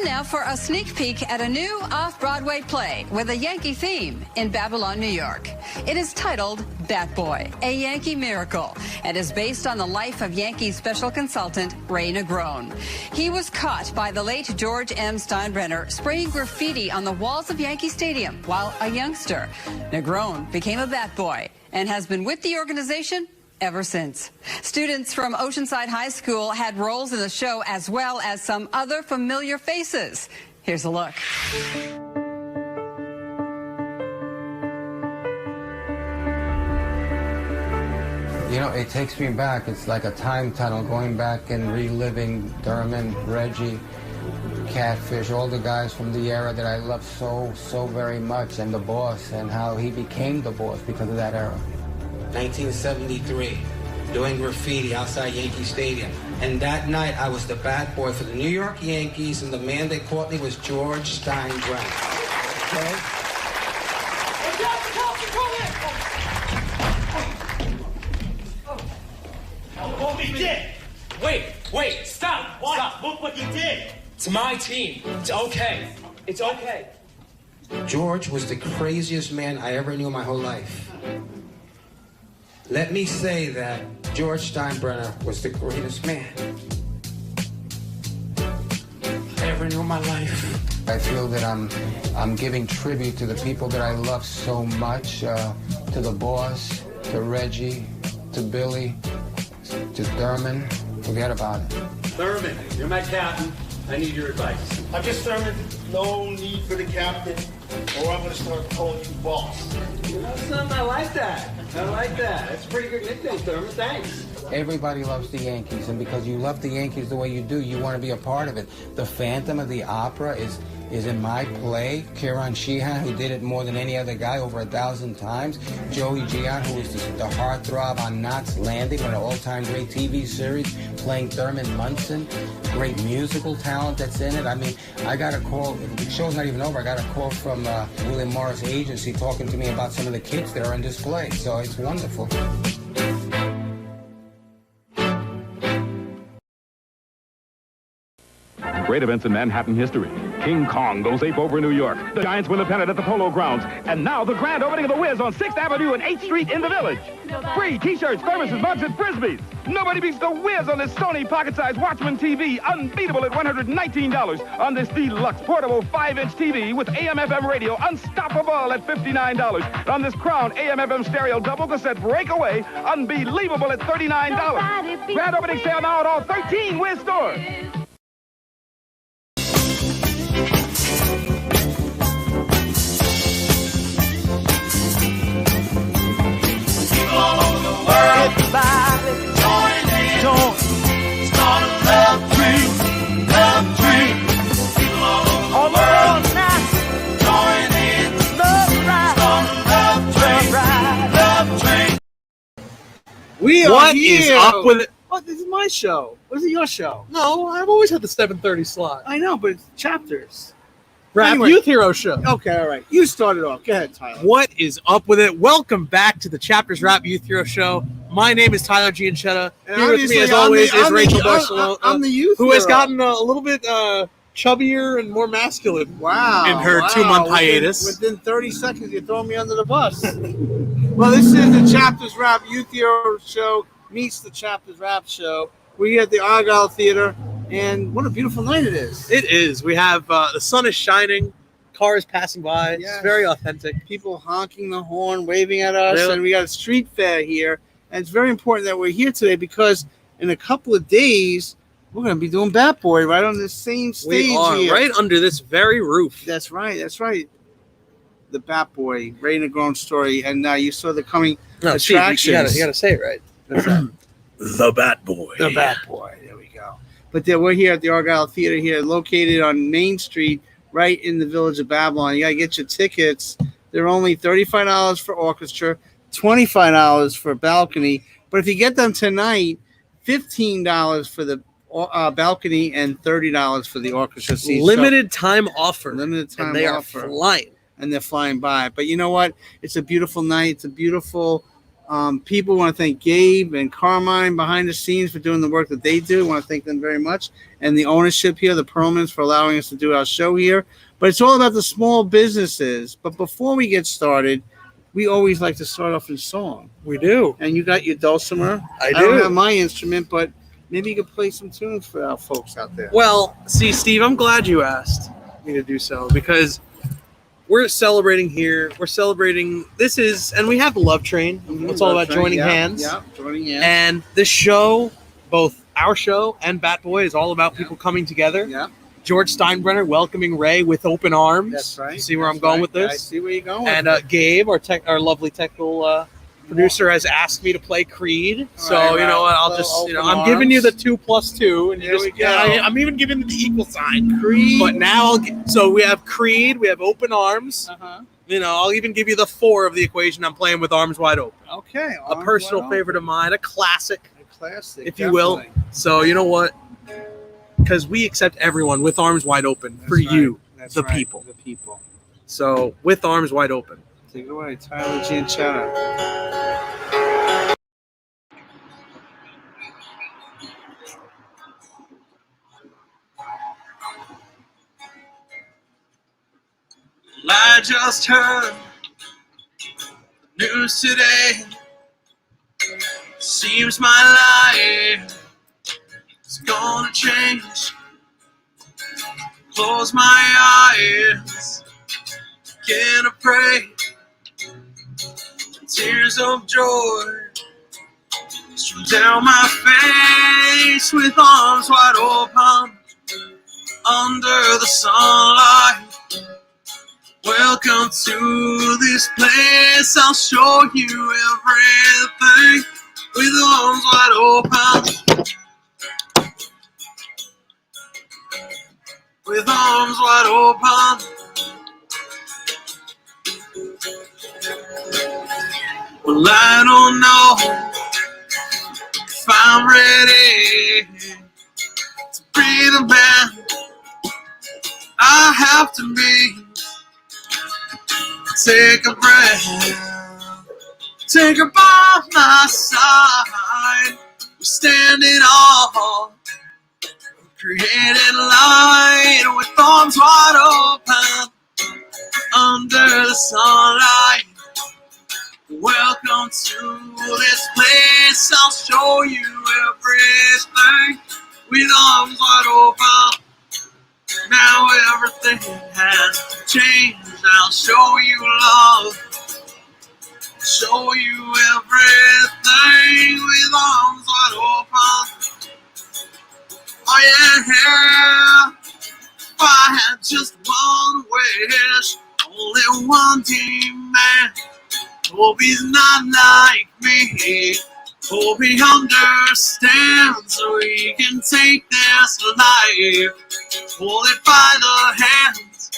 now for a sneak peek at a new off-Broadway play with a Yankee theme in Babylon, New York. It is titled Bat Boy, a Yankee Miracle, and is based on the life of Yankee special consultant Ray Negron. He was caught by the late George M. Steinbrenner spraying graffiti on the walls of Yankee Stadium while a youngster. Negron became a Bat Boy and has been with the organization ever since. Students from Oceanside High School had roles in the show as well as some other familiar faces. Here's a look. You know, it takes me back. It's like a time tunnel, going back and reliving Thurman, Reggie, Catfish, all the guys from the era that I love so very much, and the boss, and how he became the boss because of that era. 1973, doing graffiti outside Yankee Stadium. And that night, I was the bat boy for the New York Yankees, and the man that caught me was George Steinbrenner. Okay? What he did? Wait, stop! What? Stop! Look what he did! It's my team. It's okay. It's okay. George was the craziest man I ever knew in my whole life. Let me say that George Steinbrenner was the greatest man I ever knew in my life. I feel that I'm giving tribute to the people that I love so much, to the boss, to Reggie, to Billy, to Thurman. Forget about it. Thurman, you're my captain. I need your advice. I'm just Thurman. No need for the captain, or I'm going to start calling you boss. You know something? I like that. That's a pretty good nickname, Thurman. Thanks. Everybody loves the Yankees, and because you love the Yankees the way you do, you want to be a part of it. The Phantom of the Opera is in my play. Kieran Sheehan, who did it more than any other guy, over 1,000 times. Joey Gian, who is the heartthrob on Knots Landing, one of the all-time great TV series, playing Thurman Munson. Great musical talent that's in it. I mean, I got a call. The show's not even over. I got a call from William Morris Agency talking to me about some of the kids that are on display. So it's wonderful. Great events in Manhattan history. King Kong goes ape over New York. The Giants win the pennant at the Polo Grounds. And now the grand opening of the Wiz on 6th Avenue and 8th Street in the Village. Free t-shirts, thermoses, mugs, and frisbees. Nobody beats the Wiz on this Sony pocket-sized Watchman TV. Unbeatable at $119 on this deluxe portable 5-inch TV with AM/FM radio. Unstoppable at $59. On this Crown AM/FM stereo double cassette breakaway. Unbelievable at $39. Grand opening sale now at all 13 Wiz stores. Everybody, join in. Start a love train. People all over the world now. Join in. Love ride. Start a love train. We are What here. is up with it? Oh, this is my show. Or is it your show? No, I've always had the 7:30 slot. I know, but it's chapters. Rap Anyway. Youth Hero Show. Okay, all right. You started off. Go ahead, Tyler. What is up with it? Welcome back to the Chapters Rap Youth Hero Show. My name is Tyler Gianchetta. And Here with me, obviously, as always, is Rachel I'm Barcelona, the youth who has hero. gotten a little bit chubbier and more masculine. Wow. in her wow. 2-month hiatus. Within 30 seconds, you're throwing me under the bus. Well, this is the Chapters Rap Youth Hero Show meets the Chapters Rap Show. We're here at the Argyle Theater, and what a beautiful night it is. It is. We have the sun is shining. Cars passing by. Yes. It's very authentic. People honking the horn, waving at us, Really? and we got a street fair here. And it's very important that we're here today because in a couple of days, we're going to be doing Bat Boy right on the same stage We are here. right under this very roof. That's right. That's right. The Bat Boy, Ray Negron story. And you saw the coming No, Steve, attractions. you gotta say it right. That's right. The Bat Boy. The Bat Boy. There we go. But we're here at the Argyle Theater here, located on Main Street, right in the village of Babylon. You got to get your tickets. They're only $35 for orchestra, $25 for balcony. But if you get them tonight, $15 for the balcony and $30 for the orchestra seats. Limited time offer. Limited time and they offer. are flying. And they're flying by. But you know what? It's a beautiful night. It's a beautiful People want to thank Gabe and Carmine behind the scenes for doing the work that they do. Want to thank them very much. And the ownership here, the Perlmans, for allowing us to do our show here. But it's all about the small businesses. But before we get started, we always like to start off in song. We do. And you got your dulcimer. I do. I don't have my instrument, but maybe you could play some tunes for our folks out there. Well, see, Steve, I'm glad you asked me to do so because we're celebrating here. We're celebrating. And we have the Love Train. It's all about joining hands. Yeah, joining hands. And this show, both our show and Bat Boy, is all about people coming together. Yeah. George Steinbrenner welcoming Ray with open arms. That's right. You see where I'm going with this? I see where you're going. And Gabe, our lovely technical producer, has asked me to play Creed. So, Right, you know what? I'll well, just, open I'm giving you the arms. 2 + 2. And There we go. I'm even giving you the equal sign. Creed. But now, so we have Creed, we have open arms. Uh-huh. I'll even give you the 4 of the equation. I'm playing with Arms Wide Open. Okay. A personal favorite of mine, a classic, Classic, if you will. So, you know what? Because we accept everyone with arms wide open for you, the people. The people. So, with arms wide open. Take it away, Tyler Gianchetta. I just heard the news today. Seems my life is gonna change. Close my eyes, begin to pray. Tears of joy stream down my face with arms wide open under the sunlight. Welcome to this place. I'll show you everything with arms wide open. With arms wide open. Well, I don't know if I'm ready to be the man I have to be. Take a breath, take her by my side. We're standing all, creating light with arms wide open under the sunlight. Welcome to this place. I'll show you everything with arms wide open. Now everything has changed. I'll show you love. Show you everything with arms wide open. Oh yeah. If I had just one wish, only one demand. Hope he's not like me. Hope he understands so he can take this life. Hold it by the hands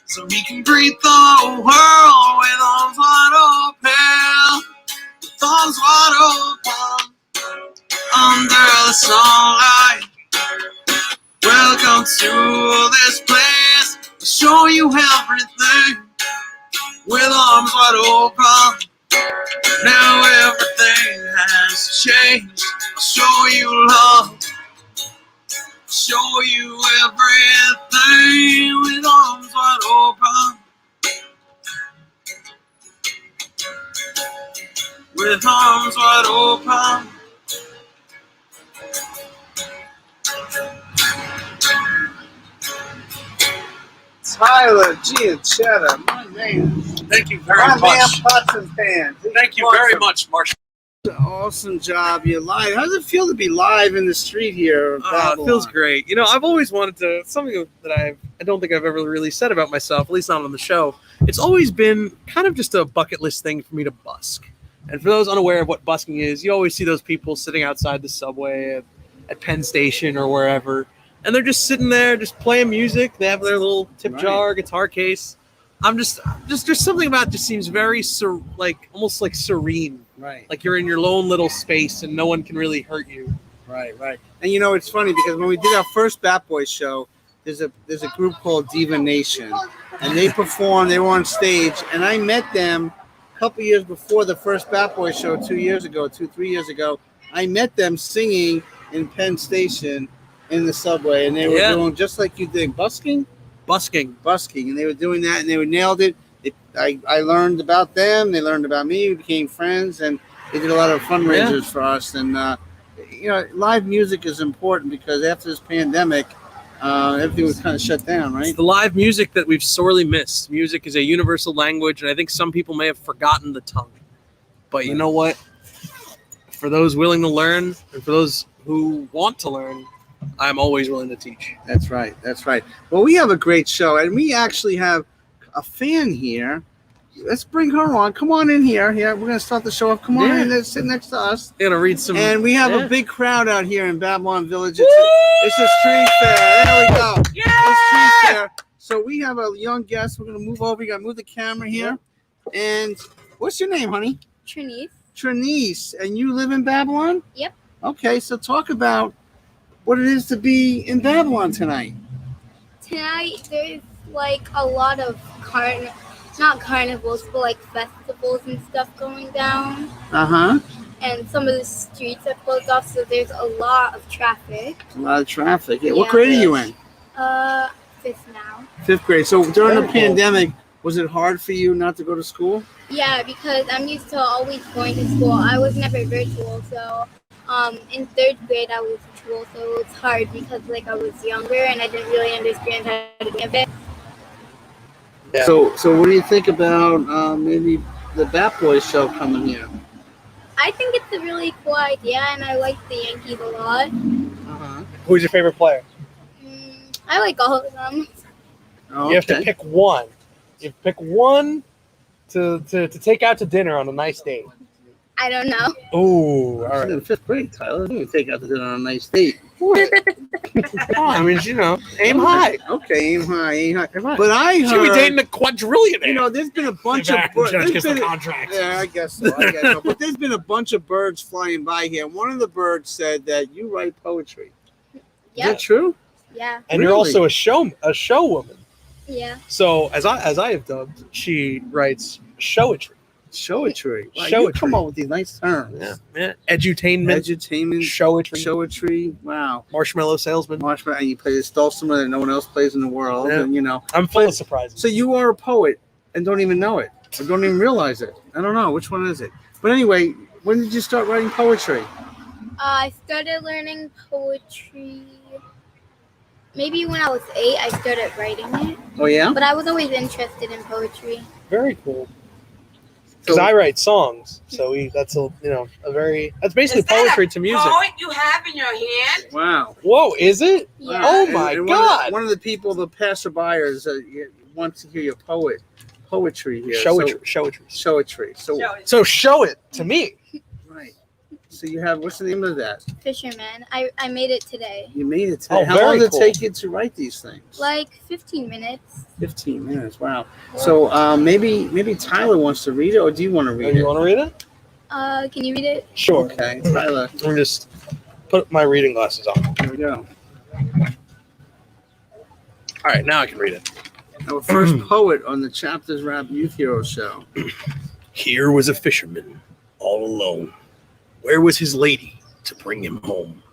so he can greet the world with arms wide open. With arms wide open under the sunlight. Welcome to this place. I'll show you everything with arms wide open. Now everything has changed. I'll show you love. Show you everything with arms wide open. With arms wide open. Tyler Gianchetta, my man. Thank you very My much. man, Pots and Pans. Thank you very much, Marshall. Awesome job. You're live. How does it feel to be live in the street here? It feels great. I've always wanted to, something that I don't think I've ever really said about myself, at least not on the show. It's always been kind of just a bucket list thing for me to busk. And for those unaware of what busking is, you always see those people sitting outside the subway at Penn Station or wherever, and they're just sitting there, just playing music. They have their little tip jar, guitar case. I'm just there's something about it just seems very almost like serene. Right. Like you're in your lone little space and no one can really hurt you. Right. And it's funny because when we did our first Bat Boy show, there's a group called Diva Nation, and they performed. They were on stage, and I met them couple years before the first Bat Boy show 3 years ago, I met them singing in Penn Station in the subway, and they were doing just like you did, busking, and they were doing that, and they nailed it. I learned about them, they learned about me, we became friends, and they did a lot of fundraisers for us. And live music is important because after this pandemic, everything was kind of shut down, right? It's the live music that we've sorely missed. Music is a universal language, and I think some people may have forgotten the tongue. But you know what? For those willing to learn, and for those who want to learn, I'm always willing to teach. That's right. Well, we have a great show, and we actually have a fan here. Let's bring her on. Come on in here. Yeah, we're going to start the show off. Come on in, sit next to us. You're going to read some. And we have a big crowd out here in Babylon Village. It's a street fair. There we go. Yeah! A street fair. So we have a young guest. We're going to move over. We got to move the camera here. And what's your name, honey? Trinice. And you live in Babylon? Yep. Okay, so talk about what it is to be in Babylon tonight. Tonight, there's like a lot of not carnivals, but like festivals and stuff going down. And some of the streets are closed off, so there's a lot of traffic. Yeah. What grade are you in? 5th now. 5th grade. So during the pandemic, was it hard for you not to go to school? Yeah, because I'm used to always going to school. I was never virtual, so in 3rd grade I was virtual, so it was hard because like I was younger and I didn't really understand how to do it. Yeah. So what do you think about maybe the Bat Boys show coming here? I think it's a really cool idea, and I like the Yankees a lot. Who's your favorite player? I like all of them. Oh, you have to pick one. You have to pick one to take out to dinner on a nice date. I don't know. Oh, all right. In 5th grade, Tyler. You take out to dinner on a nice date. I mean, aim high. Okay, aim high. But I heard... Should be dating a quadrillionaire. There's been a bunch of... contract. Yeah, I guess so. But there's been a bunch of birds flying by here. One of the birds said that you write poetry. Yeah. Is that true? Yeah. And you're also a show woman. Yeah. So, as I have dubbed, she writes showetry. Wow, Showetry. You come up with these nice terms. Yeah. Edutainment. Showetry. Wow. Marshmallow salesman. And you play this dulcimer that no one else plays in the world. Yeah. And, I'm full of surprises. So you are a poet and don't even know it. Or don't even realize it. I don't know. Which one is it? But anyway, when did you start writing poetry? I started learning poetry maybe when I was 8. I started writing it. Oh, yeah? But I was always interested in poetry. Very cool. Because I write songs, so that's basically poetry to music. Poet you have in your hand? Wow. Whoa, is it? Yeah. Oh my God! One of the people, the passerbyers, wants to hear your poetry here. Showetry. So show it to me. Right. So you have, what's the name of that? Fisherman. I made it today. You made it today. Oh, How long did it take you to write these things? Like 15 minutes. 15 minutes. Wow. So maybe Tyler wants to read it, or do you want to read it? You want to read it? Can you read it? Sure. Okay, Tyler. Let me just put my reading glasses on. Here we go. All right, now I can read it. Our first poet on the Chapters Rap Youth Hero Show. Here was a fisherman, all alone. Where was his lady to bring him home?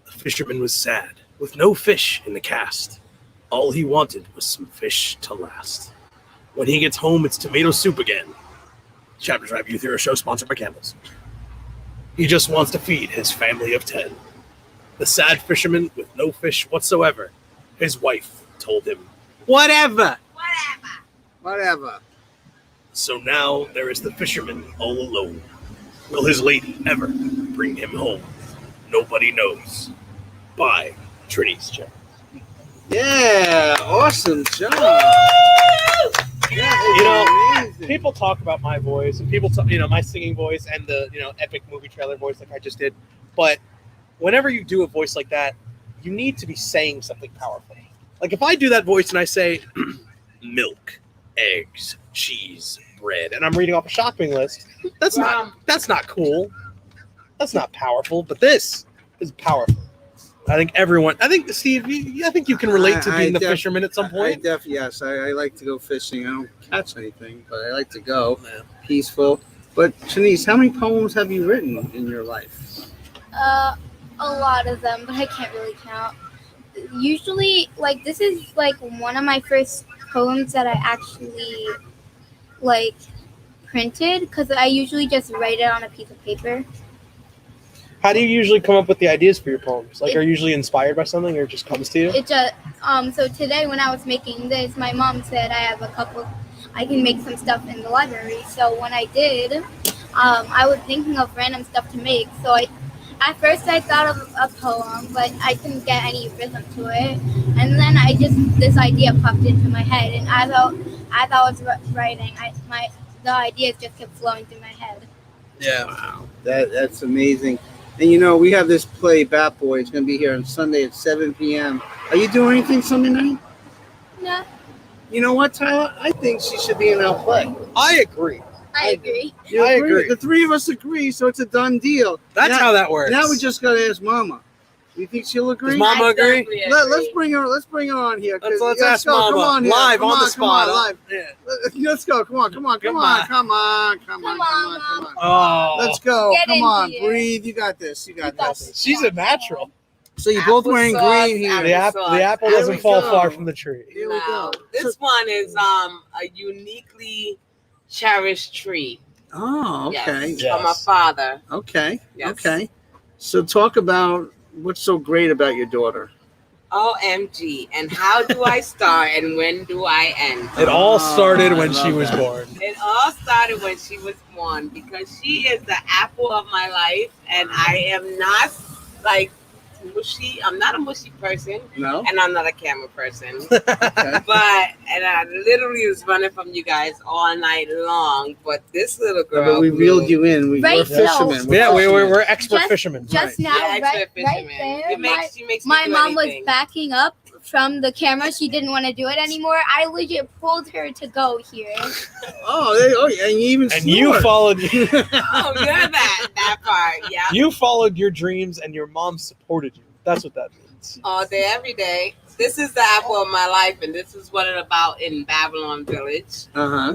The fisherman was sad, with no fish in the cast. All he wanted was some fish to last. When he gets home, it's tomato soup again. Chapters Rap Youth Hero Show, sponsored by Campbell's. He just wants to feed his family of 10. The sad fisherman with no fish whatsoever. His wife told him, Whatever. So now there is the fisherman all alone. Will his lady ever bring him home? Nobody knows. By Trinice Jones. Yeah, awesome job. People talk about my voice, and people talk, my singing voice and the, epic movie trailer voice like I just did. But whenever you do a voice like that, you need to be saying something powerful. Like if I do that voice and I say milk, eggs, cheese, bread, and I'm reading off a shopping list, that's not cool. That's not powerful, but this is powerful. I think everyone. I think Steve. I think you can relate to being the fisherman at some point. Yes, I like to go fishing. I don't catch anything, but I like to go. Peaceful. But Shanice, how many poems have you written in your life? A lot of them, but I can't really count. Usually, like, this is like one of my first poems that I actually like printed, because I usually just write it on a piece of paper. How do you usually come up with the ideas for your poems? Like, are you usually inspired by something, or it just comes to you? It just so today when I was making this, my mom said I can make some stuff in the library. So when I did, I was thinking of random stuff to make. So at first I thought of a poem, but I couldn't get any rhythm to it. And then this idea popped into my head, and as I was writing, the ideas just kept flowing through my head. Yeah. Wow. That's amazing. And you know, we have this play, Bat Boy. It's going to be here on Sunday at 7 p.m. Are you doing anything Sunday night? No. You know what, Tyler? I think she should be in our play. I agree. I agree. I agree. The three of us agree, so it's a done deal. That's how that works. Now we just got to ask Mama. You think she'll agree? Does Mama agree? Let's bring her on here. Let's ask Mama. Come on, live on the spot. Live. Yeah. Let's go. Come on. Oh. Let's go. Get come in on. here. Breathe. You got this. She's a natural. So you're both wearing green here. The apple doesn't fall far from the tree. Here we go. This one is a uniquely cherished tree. Oh, okay. Yes, from my father. Okay. Yes. Okay. So talk about what's so great about your daughter. OMG. And how do I start and when do I end? It all started when she was born. It all started when she was born, because she is the apple of my life, and I am not like mushy. I'm not a mushy person. No. And I'm not a camera person. But I literally was running from you guys all night long. But this little girl. But we reeled you in. We're fishermen. We're expert fishermen. Just now, right there, She makes my me do mom was anything. backing up from the camera. She didn't want to do it anymore. I legit pulled her to go here. And you even And you followed. Oh, you're that part. Yeah. You followed your dreams, and your mom supported you. That's what that means. All day, every day. This is the apple of my life, and this is what it's about in Babylon Village.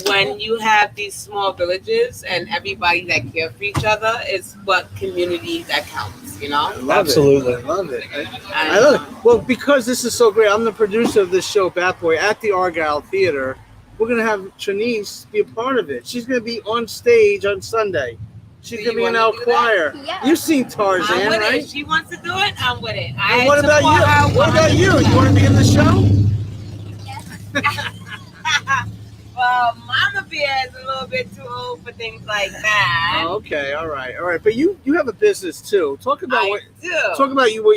When you have these small villages and everybody that care for each other is what community that counts, you know? Absolutely. I love it. I love it. Well, because this is so great, I'm the producer of this show, Bat Boy, at the Argyle Theater. We're going to have Trinice be a part of it. She's going to be on stage on Sunday. She's going to be in our choir. Yeah. You've seen Tarzan, I'm with right? it. She wants to do it, I'm with it. And what about you? What about you? You want to be in the show? Well, Mama Bear is a little bit too old for things like that. Oh, okay, all right. But you have a business too. Talk about what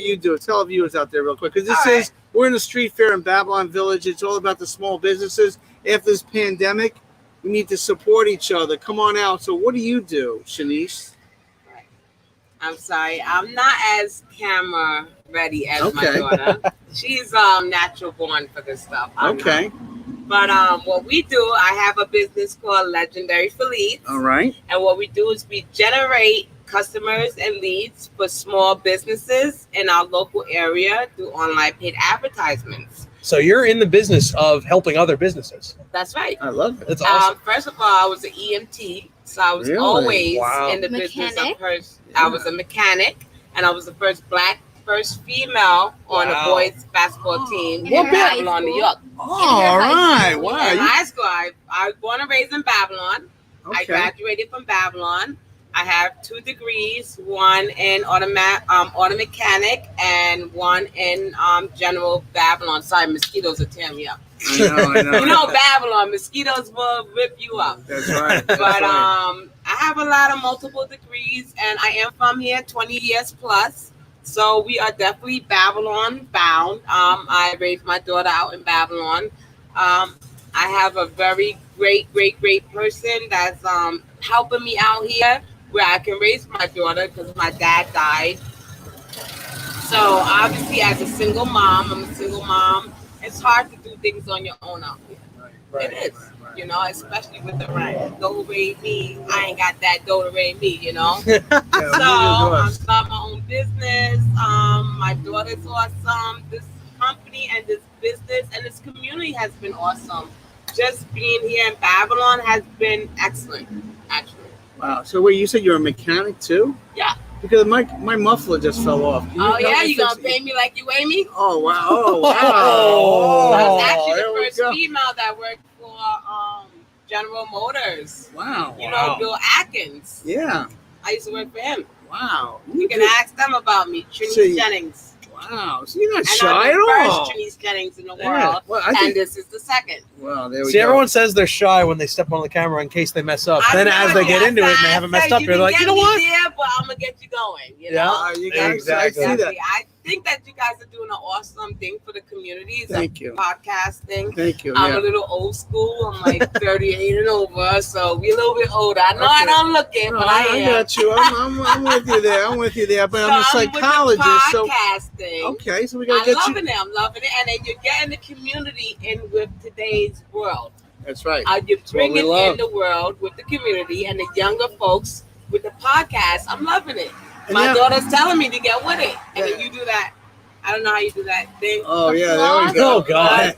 you do. Tell our viewers out there real quick, because this is we're in a street fair in Babylon Village. It's all about the small businesses. After this pandemic, we need to support each other. Come on out. So what do you do, Shanice? I'm sorry, I'm not as camera ready as my daughter. She's natural born for this stuff. I'm not. But what we do, I have a business called Legendary Felice. All right. And what we do is we generate customers and leads for small businesses in our local area through online paid advertisements. So you're in the business of helping other businesses. That's right. I love it. That's awesome. First of all, I was an EMT, so I was always in the business of I was a mechanic, and I was the first female on a boys basketball team in Babylon, New York. All right. Wow. In high school, I was born and raised in Babylon. I graduated from Babylon. I have 2 degrees, one in auto mechanic and one in general Babylon. Sorry, mosquitoes will tear me up. I know. You know, Babylon, mosquitoes will rip you up. That's right. But I have a lot of multiple degrees, and I am from here 20 years plus. So we are definitely Babylon bound. I raised my daughter out in Babylon. I have a very great person that's helping me out here, where I can raise my daughter because my dad died. So obviously, as a single mom, it's hard to do things on your own out here. It is. You know, especially with the rent. Do re mi. I ain't got that do re mi, you know. So I'm starting my own business. My daughter's awesome. This company and this business and this community has been awesome. Just being here in Babylon has been excellent, actually. Wow. So wait, you said you're a mechanic too? Yeah. Because my muffler just fell off. Oh yeah, you gonna pay me like you weigh me? Oh wow! Oh wow! I was actually the first female that worked for General Motors. Wow! You know Bill Atkins? Yeah. I used to work for him. Wow! You can ask them about me, Trinise Jennings. Wow! So you're not and shy I'm at the all. first Trinise Jennings in the world, Well, and this is the second. Well, there we See, go. everyone says they're shy when they step on the camera in case they mess up. Then as they get into it and they haven't messed up, they're like, you know what? Yeah, but I'm gonna get you going. You know? Yeah, you guys, exactly. I see that. I think that you guys are doing an awesome thing for the community. It's Thank you. Podcasting. Thank you. I'm a little old school. I'm like 38 and over, so we're a little bit older. I know I don't look it, but I am. I got you. I'm with you there. I'm with you there. But I'm a psychologist, so podcasting. Okay, so we gotta get you. I'm loving it, and then you're getting the community in with today's world. That's right. You're bringing love. in the world with the community and the younger folks with the podcast. I'm loving it. And My now- daughter's telling me to get with it, and then you do that. I don't know how you do that thing. Oh yeah, there we go. Oh God.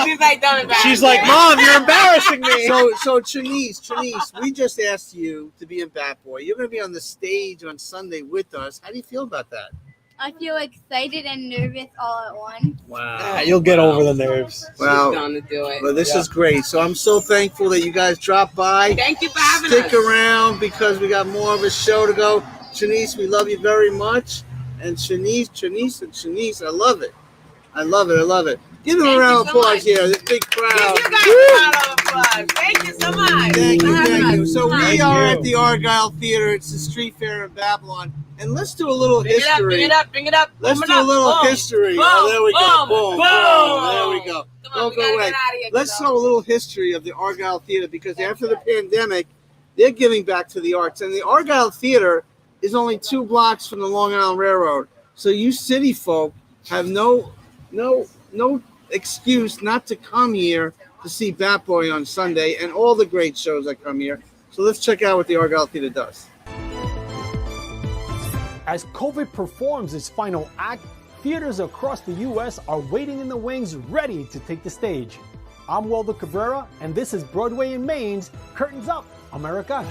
She's like, don't embarrass She's me. like, Mom, you're embarrassing me. So Trinise, we just asked you to be in Bat Boy. You're going to be on the stage on Sunday with us. How do you feel about that? I feel excited and nervous all at once. Wow. You'll get over the nerves. Well, She's going to do it. Well, this is great. So I'm so thankful that you guys dropped by. Thank you for having Stick us. around because we got more of a show to go. Trinise, we love you very much. And Trinise, I love it. I love it. Give them a round of applause here. This big crowd. Give you guys a round of applause. Thank you so much. Thank you. us. So we Thank are you. at the Argyle Theater. It's the street fair in Babylon. And let's do a little history. Bring it up. Let's Boom do it a up. little Boom. history. Boom. Oh, there we go. Boom. Boom. There we go. Come on, Don't we go gotta away. get out of here, Let's kiddo. know a little history of the Argyle Theater because after the pandemic, they're giving back to the arts. And the Argyle Theater is only 2 blocks from the Long Island Railroad. So you city folk have no excuse not to come here to see Bat Boy on Sunday and all the great shows that come here. So let's check out what the Argyle Theater does. As COVID performs its final act, theaters across the U.S. are waiting in the wings, ready to take the stage. I'm Waldo Cabrera, and this is Broadway in Maine's Curtains Up, America.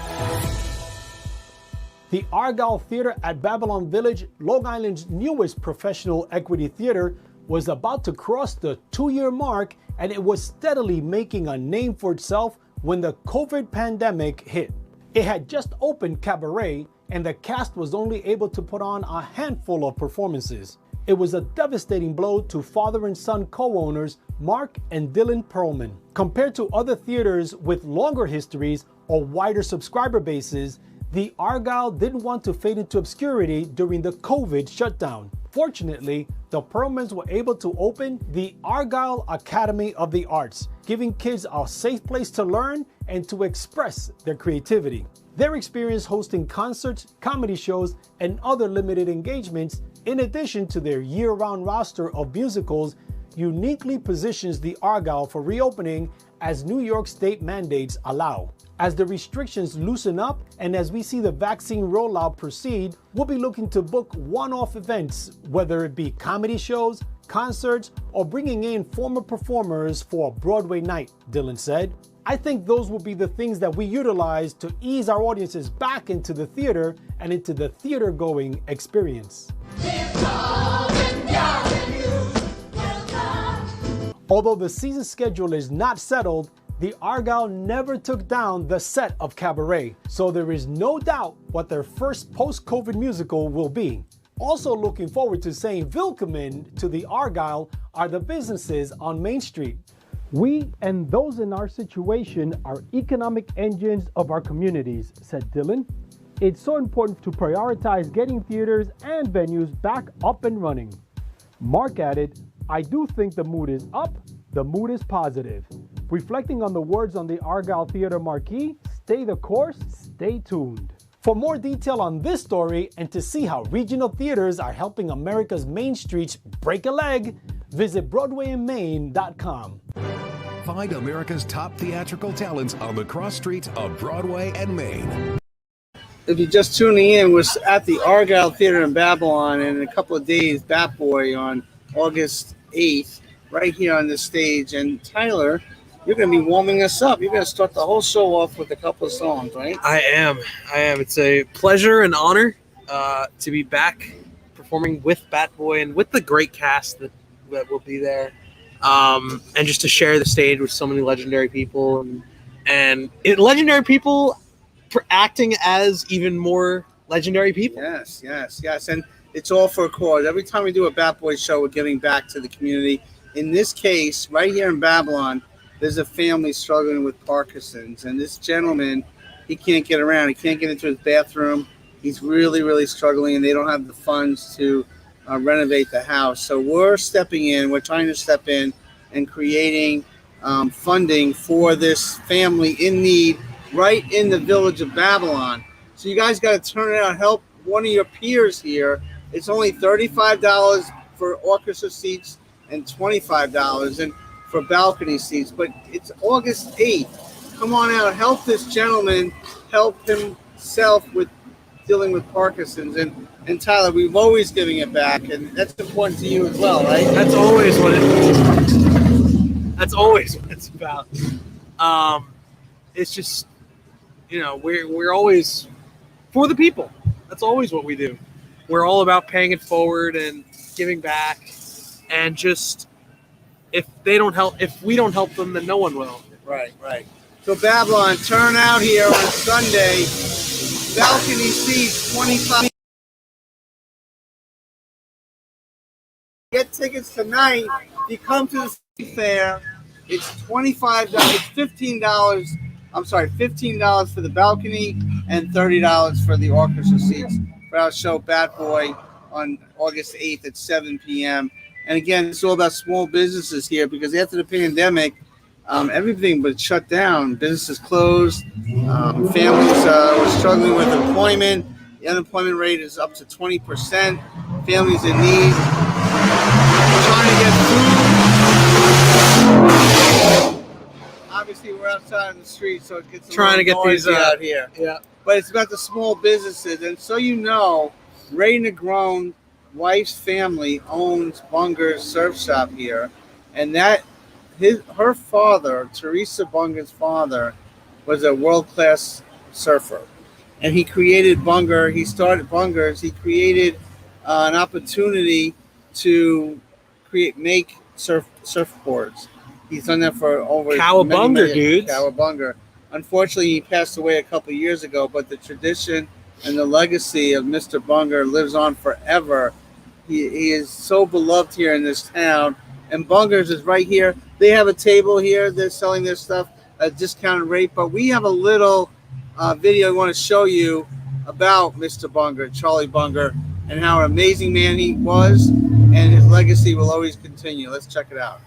The Argyle Theater at Babylon Village, Long Island's newest professional equity theater, was about to cross the 2-year mark, and it was steadily making a name for itself when the COVID pandemic hit. It had just opened Cabaret, and the cast was only able to put on a handful of performances. It was a devastating blow to father and son co-owners Mark and Dylan Perlman. Compared to other theaters with longer histories or wider subscriber bases, the Argyle didn't want to fade into obscurity during the COVID shutdown. Fortunately, the Perlmans were able to open the Argyle Academy of the Arts, giving kids a safe place to learn and to express their creativity. Their experience hosting concerts, comedy shows, and other limited engagements, in addition to their year-round roster of musicals, uniquely positions the Argyle for reopening as New York State mandates allow. As the restrictions loosen up and as we see the vaccine rollout proceed, we'll be looking to book one-off events, whether it be comedy shows, concerts, or bringing in former performers for a Broadway night, Dylan said. I think those will be the things that we utilize to ease our audiences back into the theater and into the theater-going experience. Although the season schedule is not settled, the Argyle never took down the set of Cabaret, so there is no doubt what their first post-COVID musical will be. Also looking forward to saying willkommen to the Argyle are the businesses on Main Street. We and those in our situation are economic engines of our communities, said Dylan. It's so important to prioritize getting theaters and venues back up and running. Mark added, I do think the mood is up, the mood is positive. Reflecting on the words on the Argyle Theater marquee, stay the course, stay tuned. For more detail on this story and to see how regional theaters are helping America's main streets break a leg, visit BroadwayInMaine.com. Find America's top theatrical talents on the cross streets of Broadway and Main. If you're just tuning in, we're at the Argyle Theater in Babylon, and in a couple of days, Bat Boy on August 8th, right here on the stage. And Tyler, you're going to be warming us up. You're going to start the whole show off with a couple of songs, right? I am. It's a pleasure and honor to be back performing with Bat Boy and with the great cast that will be there. And just to share the stage with so many legendary people and legendary people for acting as even more legendary people. Yes. And it's all for a cause. Every time we do a Bat Boy show, we're giving back to the community. In this case, right here in Babylon, there's a family struggling with Parkinson's. And this gentleman, he can't get around. He can't get into his bathroom. He's really, really struggling, and they don't have the funds to renovate the house. So we're stepping in. We're trying to step in and creating funding for this family in need right in the village of Babylon. So you guys got to turn it out, help one of your peers here. It's only $35 for orchestra seats and $25 and for balcony seats, but it's August 8th. Come on out, help this gentleman, help himself with dealing with Parkinson's. And Tyler, we've always giving it back, and that's important to you as well, right? That's always what it's about. It's just, we're always for the people. That's always what we do. We're all about paying it forward and giving back, and just if we don't help them, then no one will. Right. So Babylon, turn out here on Sunday. Balcony seats, 25. Get tickets tonight. If you come to the city fair, it's $25. It's $15. I'm sorry, $15 for the balcony and $30 for the orchestra seats for our show Bat Boy on August 8th at 7 p.m. And again, it's all about small businesses here because after the pandemic, everything was shut down. Businesses closed. Families were struggling with employment. The unemployment rate is up to 20%. Families in need. Trying to get food. Obviously, we're outside on the street, so it gets trying to get these out here. Yeah. But it's about the small businesses. And so Ray Negron, wife's family owns Bunger's Surf Shop here. And her father, Teresa Bunger's father, was a world-class surfer. And he created Bunger. He started Bunger's. He created an opportunity to make surfboards. He's done that for over Cowabunga, dudes. Cowabunga. Unfortunately, he passed away a couple of years ago, but the tradition and the legacy of Mr. Bunger lives on forever. He is so beloved here in this town. And Bunger's is right here. They have a table here. They're selling their stuff at a discounted rate. But we have a little video I want to show you about Mr. Bunger, Charlie Bunger, and how an amazing man he was. And his legacy will always continue. Let's check it out.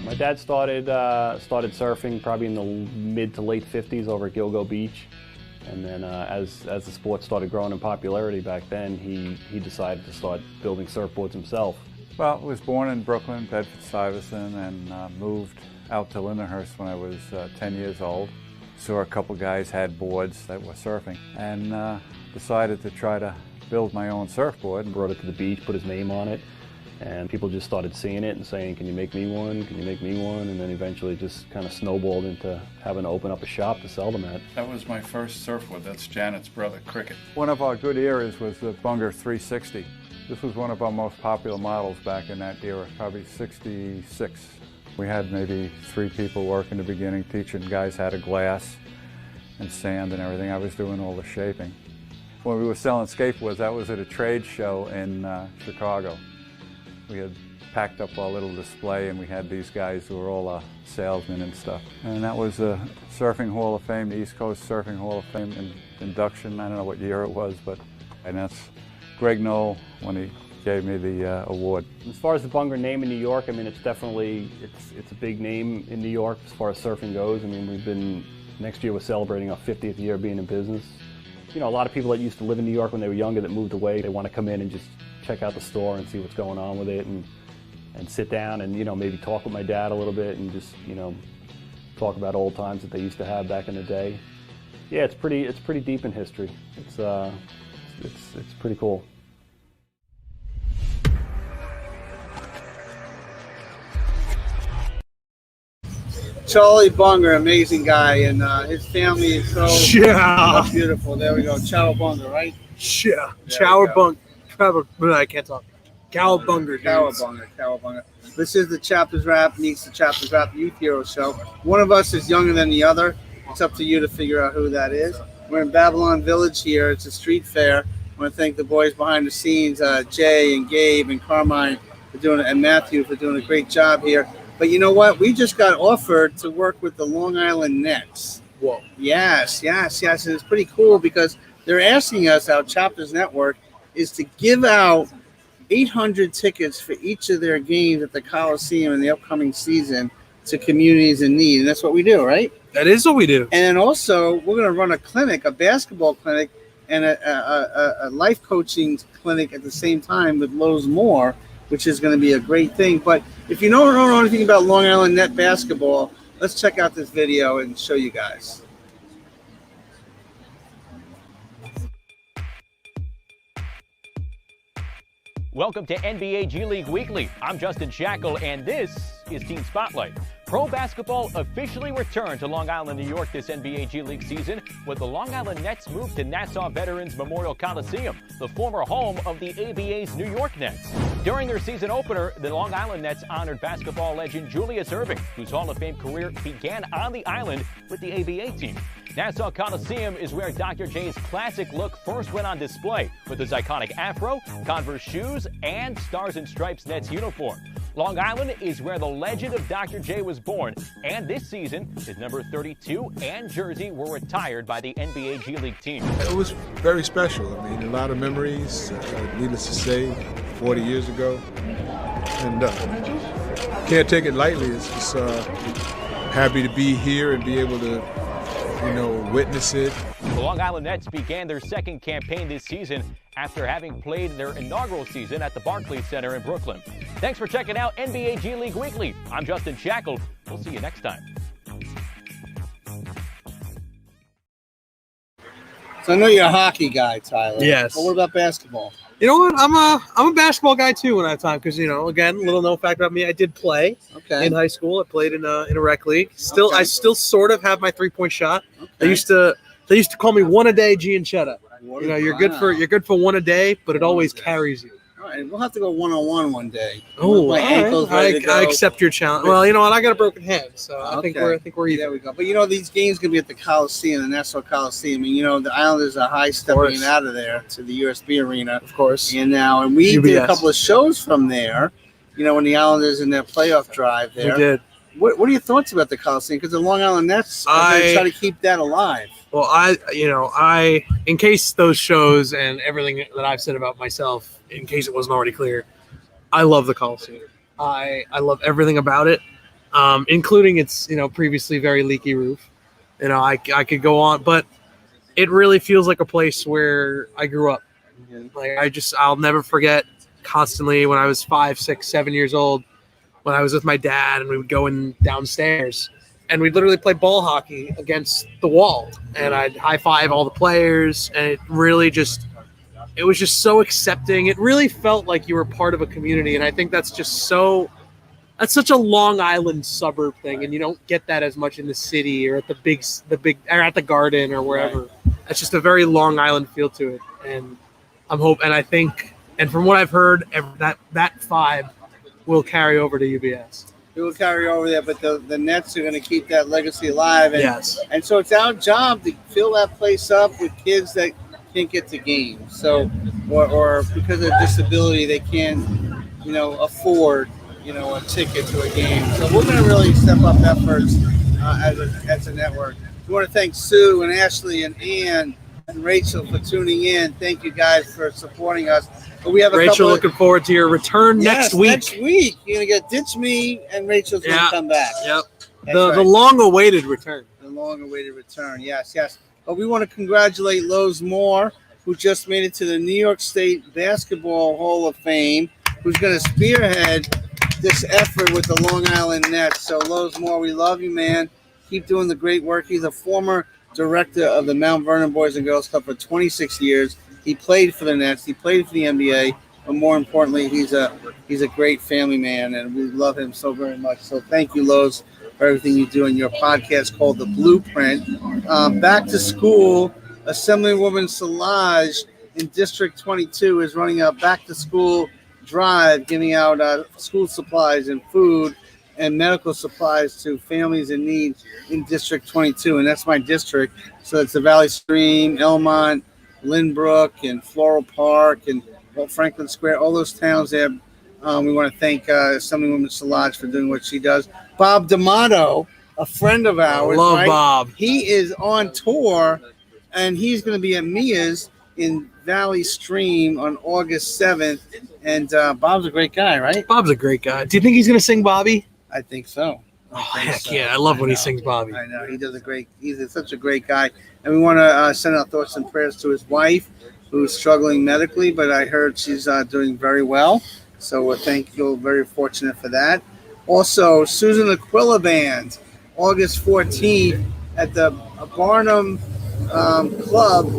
My dad started surfing probably in the mid to late 50s over at Gilgo Beach. And then as the sport started growing in popularity back then, he decided to start building surfboards himself. Well, I was born in Brooklyn, Bedford-Stuyvesant, and moved out to Lindenhurst when I was 10 years old. Saw a couple guys had boards that were surfing, and decided to try to build my own surfboard. And brought it to the beach, put his name on it, and people just started seeing it and saying, "Can you make me one? Can you make me one?" And then eventually just kind of snowballed into having to open up a shop to sell them at. That was my first surfboard. That's Janet's brother, Cricket. One of our good eras was the Bunger 360. This was one of our most popular models back in that era, probably 66. We had maybe 3 people working in the beginning, teaching guys how to glass and sand and everything. I was doing all the shaping. When we were selling skateboards, that was at a trade show in Chicago. We had packed up our little display, and we had these guys who were all salesmen and stuff. And that was the Surfing Hall of Fame, the East Coast Surfing Hall of Fame induction. I don't know what year it was, and that's Greg Knoll when he gave me the award. As far as the Bunger name in New York, I mean, it's definitely, it's a big name in New York as far as surfing goes. I mean, next year we're celebrating our 50th year being in business. a lot of people that used to live in New York when they were younger that moved away, they want to come in and just check out the store and see what's going on with it and sit down and, maybe talk with my dad a little bit and just, talk about old times that they used to have back in the day. Yeah, it's pretty deep in history. It's pretty cool. Charlie Bunger, amazing guy, and his family is so beautiful. There we go, Cowabunga, right? Yeah, Cowabunga. I can't talk. Cowabunga. Cowabunga. This is the Chapters Rap meets the Chapters Rap Youth Hero Show. One of us is younger than the other. It's up to you to figure out who that is. We're in Babylon Village here. It's a street fair. I want to thank the boys behind the scenes, Jay and Gabe and Carmine and Matthew for doing a great job here. But you know what? We just got offered to work with the Long Island Nets. Whoa. Yes. And it's pretty cool because they're asking us, our Chapters Network, is to give out 800 tickets for each of their games at the Coliseum in the upcoming season to communities in need. And that's what we do, right? That is what we do. And then also, we're going to run a clinic, a basketball clinic, and a life coaching clinic at the same time with Lowe's Moore, which is going to be a great thing. But if you don't know anything about Long Island Net basketball, let's check out this video and show you guys. Welcome to NBA G League Weekly. I'm Justin Shackle, and this is Team Spotlight. Pro basketball officially returned to Long Island, New York this NBA G League season with the Long Island Nets moved to Nassau Veterans Memorial Coliseum, the former home of the ABA's New York Nets. During their season opener, the Long Island Nets honored basketball legend Julius Erving, whose Hall of Fame career began on the island with the ABA team. Nassau Coliseum is where Dr. J's classic look first went on display with his iconic afro, Converse shoes, and Stars and Stripes Nets uniform. Long Island is where the legend of Dr. J was born, and this season, his number 32 and jersey were retired by the NBA G League team. It was very special. I mean, a lot of memories, needless to say, 40 years ago. And can't take it lightly. It's just happy to be here and be able to witness it. The Long Island Nets began their second campaign this season after having played their inaugural season at the Barclays Center in Brooklyn. Thanks for checking out NBA G League Weekly. I'm Justin Shackle. We'll see you next time. So I know you're a hockey guy, Tyler. Yes. But what about basketball? You know what? I'm a basketball guy too when I have time because again, little known fact about me, I did play in high school. I played in a rec league. I still sort of have my 3-point shot. They used to call me one a day Gianchetta. You're good for one a day, but it always carries you. All right, we'll have to go one-on-one one day. Oh, I accept your challenge. Well, you know what? I got a broken hand, so I think we're even. There we go. But these games gonna be at the Coliseum, the Nassau Coliseum, and the Islanders are high stepping out of there to the USB Arena, of course. And we did a couple of shows from there. When the Islanders in their playoff drive there. We did. What are your thoughts about the Coliseum? Because the Long Island Nets try to keep that alive. Well, I in case those shows and everything that I've said about myself, in case it wasn't already clear, I love the Coliseum. I love everything about it, including its previously very leaky roof. I could go on, but it really feels like a place where I grew up. Like I'll never forget constantly when I was 5, 6, 7 years old, when I was with my dad and we would go in downstairs. And we'd literally play ball hockey against the wall. And I'd high-five all the players. And it was just so accepting. It really felt like you were part of a community. And I think that's such a Long Island suburb thing. And you don't get that as much in the city or at or at the Garden or wherever. It's just a very Long Island feel to it. And I think from what I've heard, that vibe will carry over to UBS. It will carry over there, but the Nets are going to keep that legacy alive. And, yes. And so it's our job to fill that place up with kids that can't get to games. So, or because of disability, they can't, afford, a ticket to a game. So we're going to really step up efforts as a network. We want to thank Sue and Ashley and Ann and Rachel for tuning in. Thank you guys for supporting us. But we have Rachel, looking forward to your return next week. Next week, you're going to get Ditch Me, and Rachel's going to come back. Yep. The long-awaited return. The long-awaited return, yes. But we want to congratulate Lowe's Moore, who just made it to the New York State Basketball Hall of Fame, who's going to spearhead this effort with the Long Island Nets. So, Lowe's Moore, we love you, man. Keep doing the great work. He's a former director of the Mount Vernon Boys and Girls Club for 26 years. He played for the Nets. He played for the NBA. But more importantly, he's a great family man, and we love him so very much. So thank you, Lowe's, for everything you do in your podcast called The Blueprint. Back to school, Assemblywoman Szilagyi in District 22 is running a back-to-school drive, giving out school supplies and food and medical supplies to families in need in District 22, and that's my district. So it's the Valley Stream, Elmont, Lynbrook, and Floral Park, and Franklin Square, all those towns there. We want to thank Assemblywoman Szilagyi for doing what she does. Bob D'Amato, a friend of ours. Love right? Bob. He is on tour, and he's going to be at Mia's in Valley Stream on August 7th. And Bob's a great guy, right? Bob's a great guy. Do you think he's going to sing Bobby? I think so. Yeah, I love when he sings Bobby. I know, he's such a great guy. And we want to send our thoughts and prayers to his wife, who's struggling medically, but I heard she's doing very well. So we're very fortunate for that. Also, Susan Aquila Band, August 14th at the Barnum Club,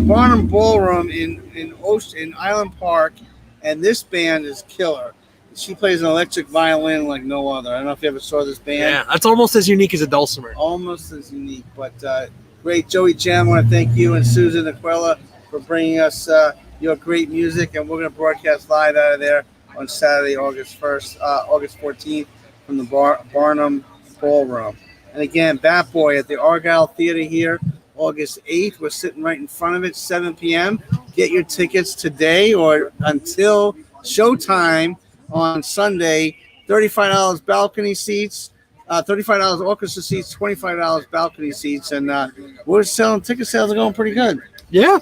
Barnum Ballroom in Island Park, and this band is killer. She plays an electric violin like no other. I don't know if you ever saw this band. Yeah, that's almost as unique as a dulcimer. Almost as unique, but great. Joey Jam, I want to thank you and Susan Aquila for bringing us your great music, and we're going to broadcast live out of there on Saturday, August 14th from the Barnum Ballroom. And again, Bat Boy at the Argyle Theater here, August 8th. We're sitting right in front of it, 7 p.m. Get your tickets today or until showtime on Sunday. $35 balcony seats, $35 orchestra seats, $25 balcony seats, and we're selling. Ticket sales are going pretty good. Yeah,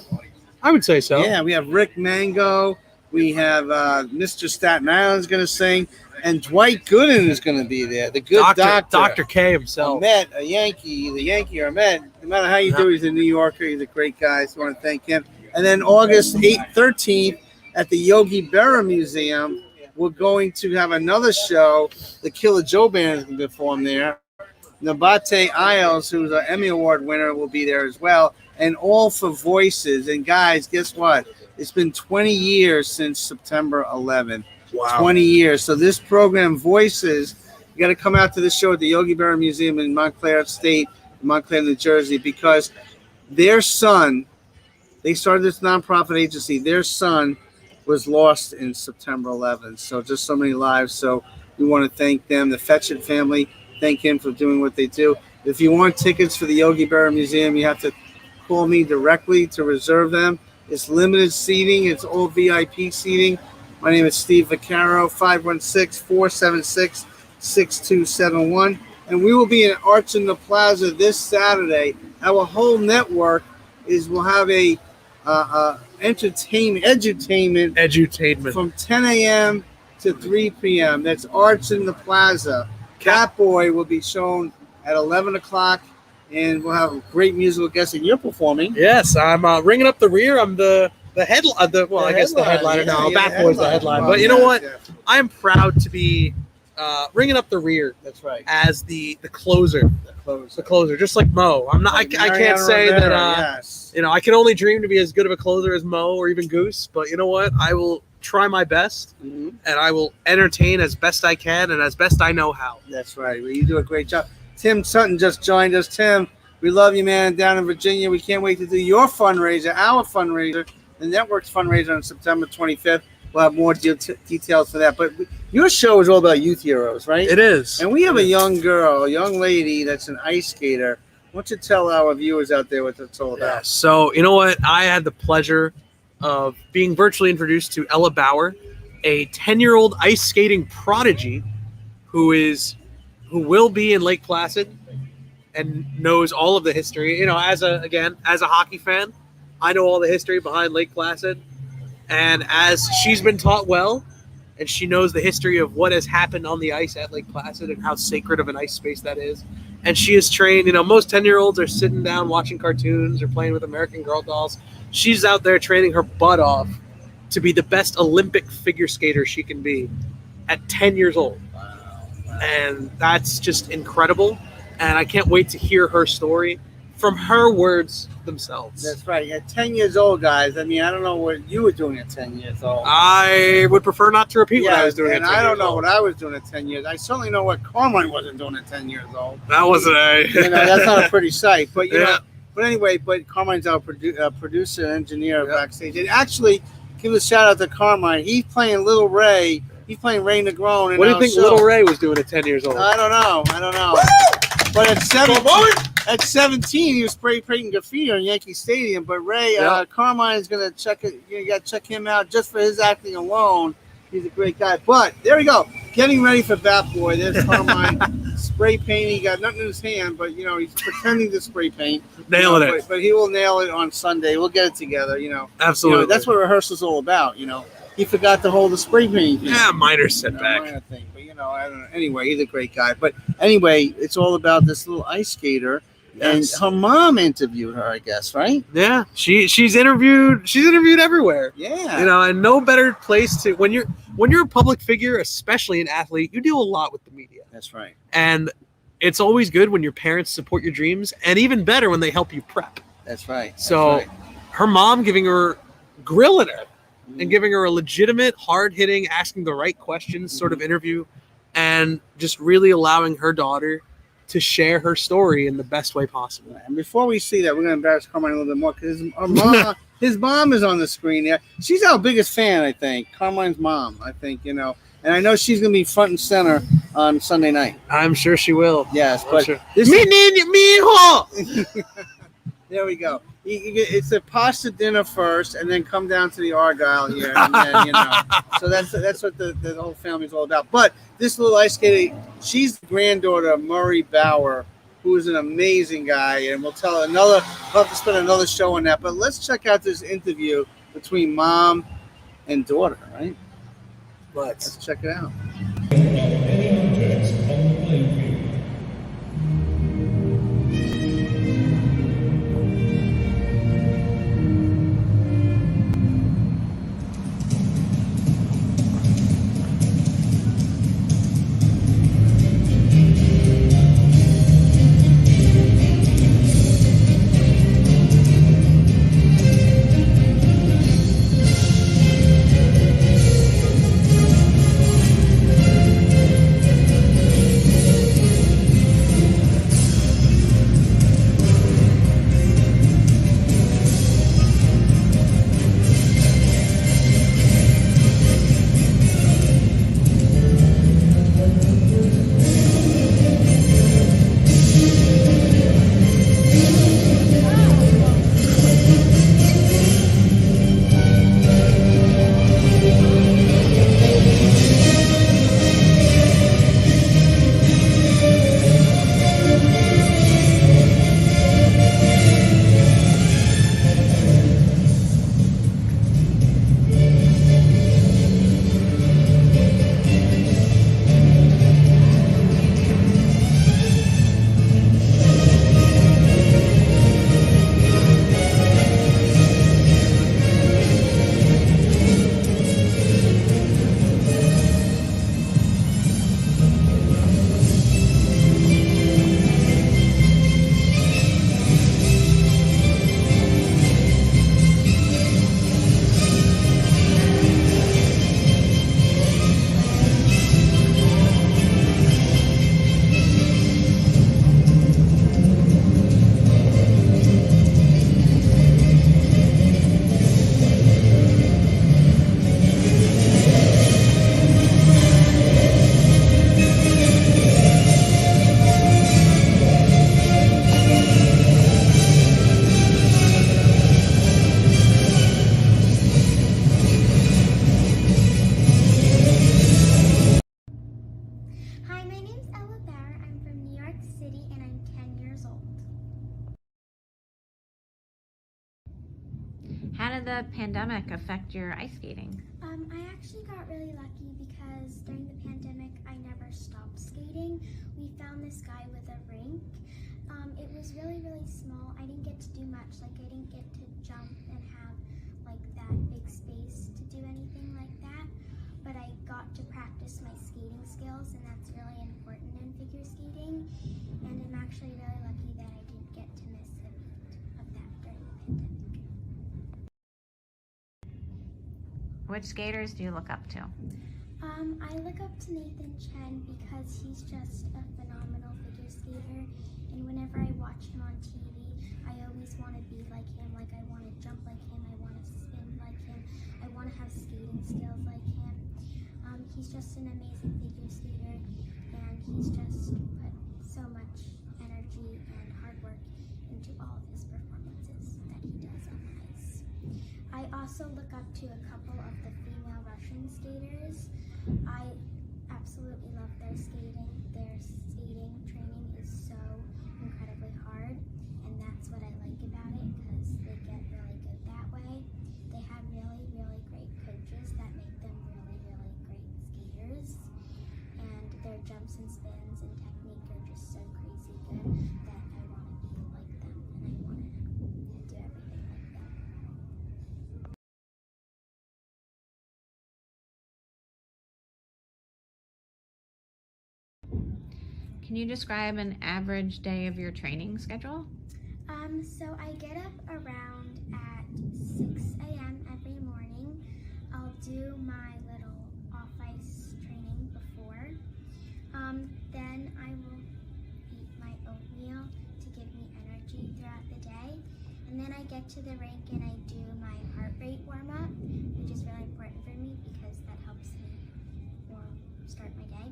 I would say so. Yeah, we have Rick Mango, we have Mr. Staten Island is going to sing, and Dwight Gooden is going to be there. The good doctor, Dr. K himself. Ahmet, a Yankee, the Yankee Ahmet. No matter how you do, he's a New Yorker. He's a great guy. So I want to thank him. And then August 13th at the Yogi Berra Museum, we're going to have another show. The Killer Joe Band is going to perform there. Nabate Isles, who's an Emmy Award winner, will be there as well. And All for Voices. And guys, guess what? It's been 20 years since September 11th. Wow. 20 years. So this program, Voices, you got to come out to the show at the Yogi Berra Museum in Montclair State, Montclair, New Jersey, because their son, they started this nonprofit agency. Their son was lost in September 11th. So just so many lives. So we want to thank them, the Fetchit family. Thank him for doing what they do. If you want tickets for the Yogi Berra Museum, you have to call me directly to reserve them. It's limited seating. It's all VIP seating. My name is Steve Vaccaro, 516-476-6271. And we will be in Arts in the Plaza this Saturday. Our whole network we'll have a edutainment from 10 a.m. to 3 p.m. That's Arts in the Plaza. Catboy will be shown at 11 o'clock, and we'll have a great musical guest, and you're performing. Yes, I'm Ringing Up the Rear. I'm the headliner. I guess the headliner now. Bat Boy's the headliner. But you know what? Yeah. I am proud to be Ringing Up the Rear. That's right. As the closer. The closer, just like Mo. I'm not. I can't say that. Yes. You know, I can only dream to be as good of a closer as Mo or even Goose. But you know what? I will try my best, and I will entertain as best I can and as best I know how. That's right. Well, you do a great job. Tim Sutton just joined us. Tim, we love you, man. Down in Virginia, we can't wait to do your fundraiser, our fundraiser, the network's fundraiser on September 25th. We'll have more details for that. But your show is all about youth heroes, right? It is. And we have a young girl, a young lady that's an ice skater. Why don't you tell our viewers out there what it's all about? Yeah, so, you know what? I had the pleasure of being virtually introduced to Ella Bauer, a 10-year-old ice skating prodigy who will be in Lake Placid and knows all of the history. You know, as a hockey fan, I know all the history behind Lake Placid. And as she's been taught well, and she knows the history of what has happened on the ice at Lake Placid and how sacred of an ice space that is, And she is trained. You know, most 10-year-olds are sitting down watching cartoons or playing with American Girl dolls. She's out there training her butt off to be the best Olympic figure skater she can be at 10 years old. And that's just incredible. And I can't wait to hear her story from her words themselves. That's right. At 10 years old, guys. I mean, I don't know what you were doing at 10 years old. I would prefer not to repeat what I was doing at 10 years old. And I don't know what I was doing at 10 years. I certainly know what Carmine wasn't doing at 10 years old. That wasn't that's not a pretty sight. But, you know, but anyway, Carmine's our producer and engineer backstage. And actually, give a shout out to Carmine. He's playing Little Ray. He's playing Ray Negron. What do you think Little Ray was doing at 10 years old? I don't know. But at 17, he was spray painting graffiti on Yankee Stadium. But Ray, Carmine is going to check it. You got to check him out just for his acting alone. He's a great guy. But there we go. Getting ready for Bat Boy. There's Carmine spray painting. He got nothing in his hand, but, you know, he's pretending to spray paint. Nailing it. But he will nail it on Sunday. We'll get it together, you know. Absolutely. You know, that's what rehearsal's all about, you know. He forgot to hold the spray paint. Yeah, minor setback. Minor thing. But, you know, I don't know. Anyway, he's a great guy. But anyway, it's all about this little ice skater. Yes. And her mom interviewed her, I guess, right? Yeah, she's interviewed everywhere. Yeah, you know, and no better place to when you're a public figure, especially an athlete, you deal a lot with the media. That's right. And it's always good when your parents support your dreams, and even better when they help you prep. That's right. So, her mom grilling her, and giving her a legitimate, hard-hitting, asking the right questions sort of interview, and just really allowing her daughter to share her story in the best way possible. And before we see that, we're going to embarrass Carmine a little bit more because his mom is on the screen there. She's our biggest fan, I think. Carmine's mom, I think, you know. And I know she's going to be front and center on Sunday night. I'm sure she will. Yes, I'm but sure. There we go. It's a pasta dinner first, and then come down to the Argyle here, and then, you know. So that's what the whole family's all about. But this little ice skater, she's the granddaughter of Murray Bauer, who is an amazing guy, and we'll have to spend another show on that. But let's check out this interview between mom and daughter, right? Let's check it out. How did the pandemic affect your ice skating? I actually got really lucky because during the pandemic, I never stopped skating. We found this guy with a rink. It was really, really small. I didn't get to do much. Like, I didn't get to jump and have like that big space to do anything like that. But I got to practice my skating skills, and that's really important in figure skating. And I'm actually really lucky that I didn't get to miss a beat of that during the pandemic. Which skaters do you look up to? I look up to Nathan Chen because he's just a phenomenal figure skater, and whenever I watch him on TV, I always want to be like him. Like, I want to jump like him, I want to spin like him, I want to have skating skills like him. He's just an amazing figure skater, and he's just put so much energy and hard work into all of his performances that he does on the ice. I also look up to a couple of the female Russian skaters. I absolutely love their skating. Their skating training is so incredibly hard, and that's what I like about it because they get really good that way. They have really, really great coaches that make them really, really great skaters, and their jumps and spins and technique are just so crazy good that I want to be like them, and I want to do everything like them. Can you describe an average day of your training schedule? So I get up around at 6 a.m. every morning. I'll do my little off-ice training before. Then I will eat my oatmeal to give me energy throughout the day. And then I get to the rink and I do my heart rate warm-up, which is really important for me because that helps me start my day.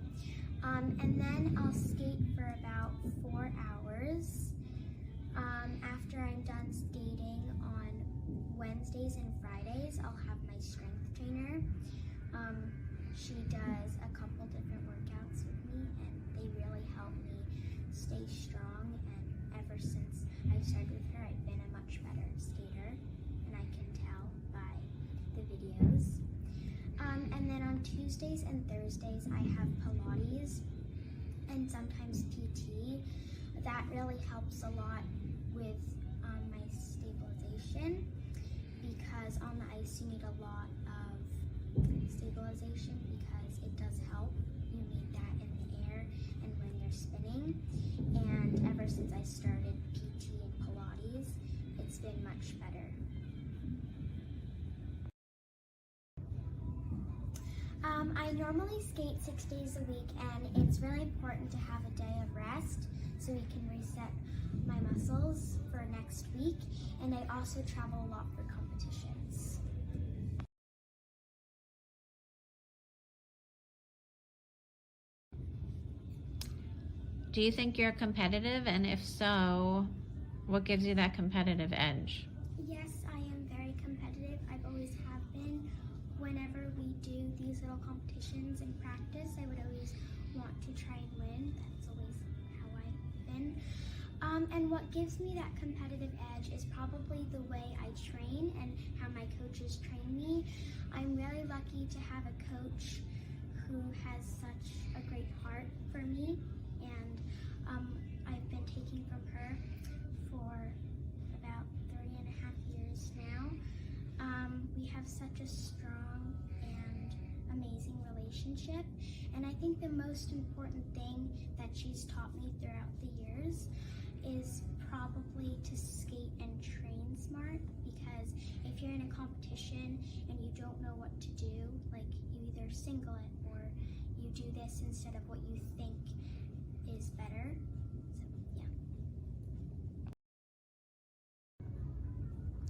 And then I'll skate for about 4 hours. After I'm done skating on Wednesdays and Fridays, I'll have my strength trainer. She does a couple different workouts with me, and they really help me stay strong. And ever since I started with her, I've been a much better skater, and I can tell by the videos. And then on Tuesdays and Thursdays, I have Pilates and sometimes PT. That really helps a lot with my stabilization because on the ice you need a lot of stabilization because it does help. You need that in the air and when you're spinning. And ever since I started PT and Pilates, it's been much better. I normally skate 6 days a week, and it's really important to have a day of rest so we can reset my muscles for next week. And I also travel a lot for competitions. Do you think you're competitive? And if so, what gives you that competitive edge? Yes, I am very competitive. I've always have been. Whenever we do these little competitions in practice, I would always want to try and win. That's always how I've been. And what gives me that competitive edge is probably the way I train and how my coaches train me. I'm really lucky to have a coach who has such a great heart for me, and I've been taking from her for about 3.5 years now. We have such a strong and amazing relationship, and I think the most important thing that she's taught me throughout the years is probably to skate and train smart, because if you're in a competition and you don't know what to do, like you either single it or you do this instead of what you think is better. So,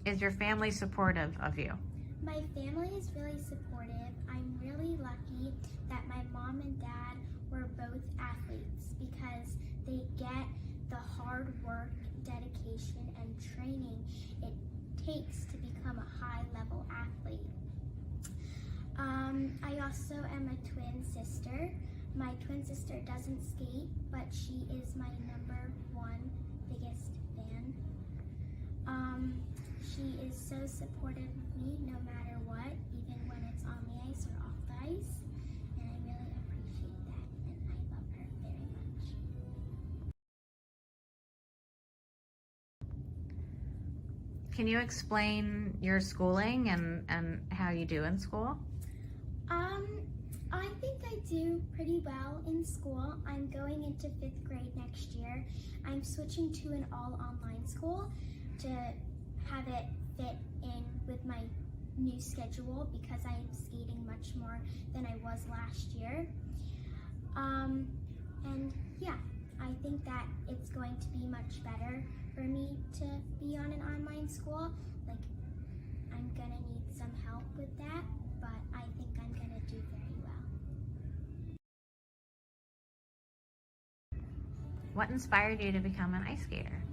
yeah. Is your family supportive of you? My family is really supportive. I'm really lucky that my mom and dad were both athletes because they get the hard work, dedication, and training it takes to become a high-level athlete. I also am a twin sister. My twin sister doesn't skate, but she is my #1 biggest fan. She is so supportive of me no matter what, even when it's on the ice or off the ice. And I really appreciate that, and I love her very much. Can you explain your schooling and how you do in school? I think I do pretty well in school. I'm going into 5th grade next year. I'm switching to an all-online school to have it fit in with my new schedule because I am skating much more than I was last year. And yeah, I think that it's going to be much better for me to be on an online school. Like, I'm gonna need some help with that, but I think I'm gonna do very well. What inspired you to become an ice skater?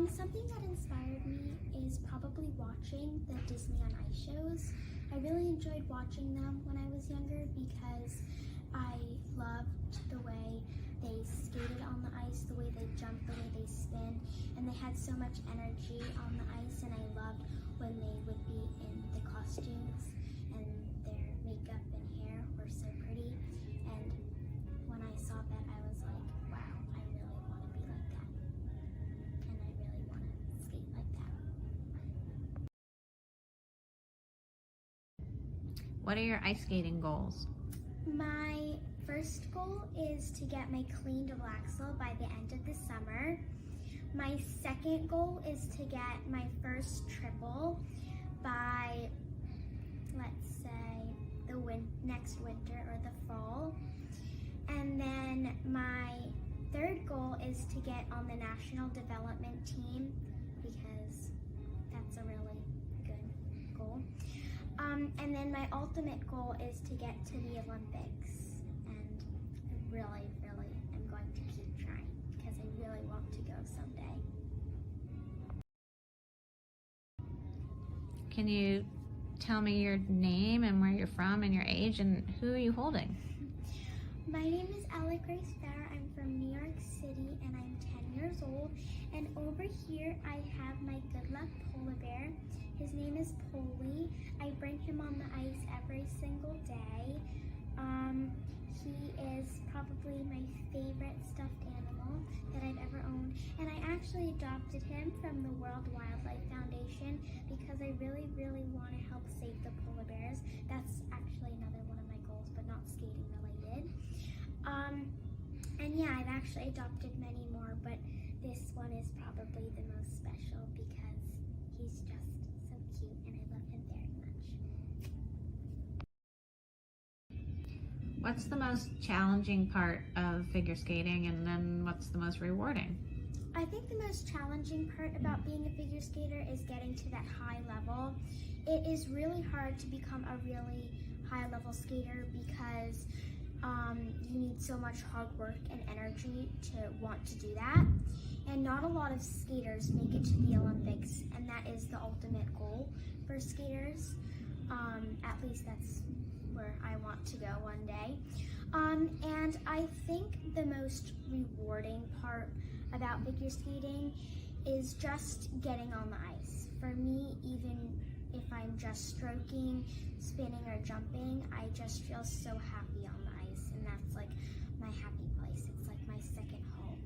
Something that inspired me is probably watching the Disney on Ice shows. I really enjoyed watching them when I was younger because I loved the way they skated on the ice, the way they jumped, the way they spin, and they had so much energy on the ice, and I loved when they would be in the costumes and their makeup and hair were so pretty. And when I saw that, I was like, wow, I really want to be like that. And I really want to skate like that. What are your ice skating goals? My first goal is to get my clean double axel by the end of the summer. My second goal is to get my first triple by, let's say, the next winter or the fall. And then my third goal is to get on the national development team because that's a really good goal. And then my ultimate goal is to get to the Olympics, and I really, really am going to keep trying because I really want to go someday. Can you tell me your name and where you're from and your age and who are you holding? My name is Ella Grace Farrer. I'm from New York City and I'm 10 years old. And over here I have my good luck polar bear. His name is Polly. I bring him on the ice every single day. He is probably my favorite stuffed animal that I've ever owned. And I actually adopted him from the World Wildlife Foundation because I really, really want to help save the polar bears. That's actually another one of my goals, but not skating related. And yeah, I've actually adopted many more, but this one is probably the most special because he's just so cute and I love him very much. What's the most challenging part of figure skating, and then what's the most rewarding? I think the most challenging part about being a figure skater is getting to that high level. It is really hard to become a really high level skater because you need so much hard work and energy to want to do that. And not a lot of skaters make it to the Olympics, and that is the ultimate goal for skaters. At least that's where I want to go one day. And I think the most rewarding part about figure skating is just getting on the ice. For me, even if I'm just stroking, spinning, or jumping, I just feel so happy on the ice, and that's like my happy place. It's like my second home.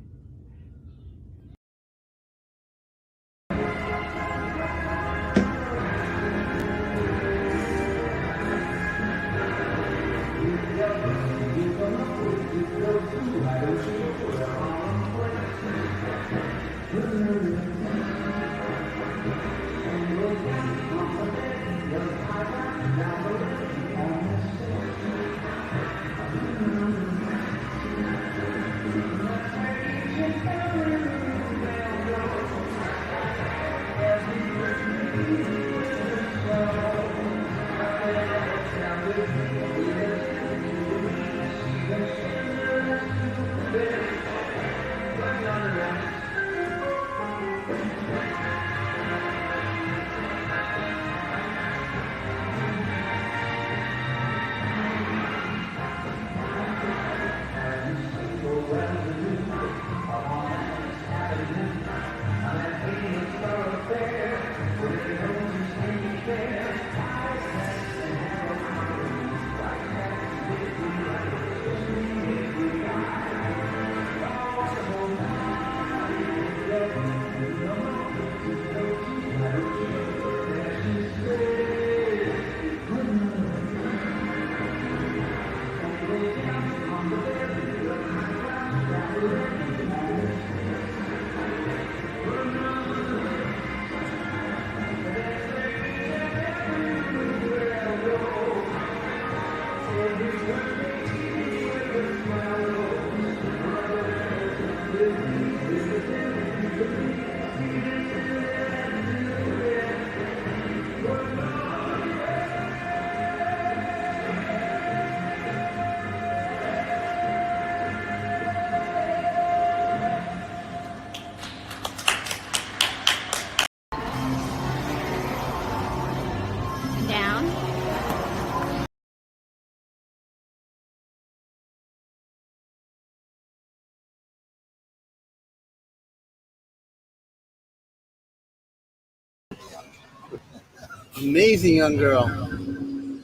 Amazing young girl.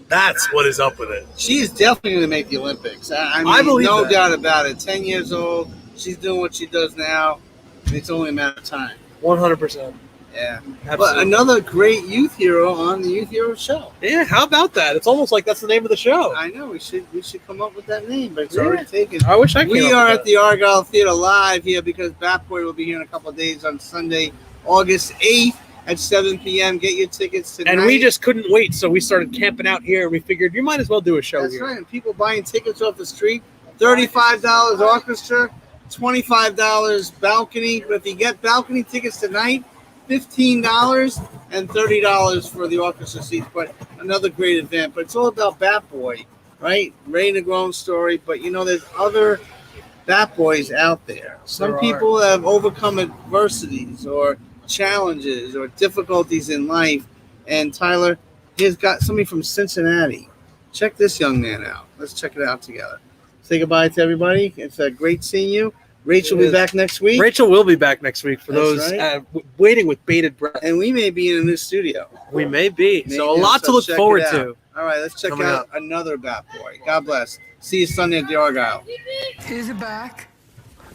That's what is up with it. She's definitely going to make the Olympics. I mean, I believe no that. doubt about it. 10 years old. She's doing what she does now. It's only a matter of time. 100%. Yeah. Absolutely. But another great youth hero on the Youth Hero Show. Yeah, how about that? It's almost like that's the name of the show. I know. We should come up with that name, but it's already taken. I wish I could. We are at the Argyle Theater live here because Bat Boy will be here in a couple of days on Sunday, August 8th at 7 p.m. Get your tickets tonight. And we just couldn't wait, so we started camping out here, and we figured you might as well do a show That's here. right. And people buying tickets off the street. $35 orchestra, $25 balcony. But if you get balcony tickets tonight, $15 and $30 for the orchestra seats. But another great event. But it's all about Bat Boy, right? Ray Negron's story. But you know, there's other Bat Boys out there. Some There are. people have overcome adversities or challenges or difficulties in life. And Tyler, he's got somebody from Cincinnati. Check this young man out. Let's check it out together. Say goodbye to everybody. It's great seeing you. Rachel will be back next week. Rachel will be back next week for That's those right. waiting with bated breath. And we may be in a new studio. We may be. Maybe, So a lot to look check forward it out. to. All right, let's check Coming out another Bat Boy. God bless. See you Sunday at the Argyle. He's the back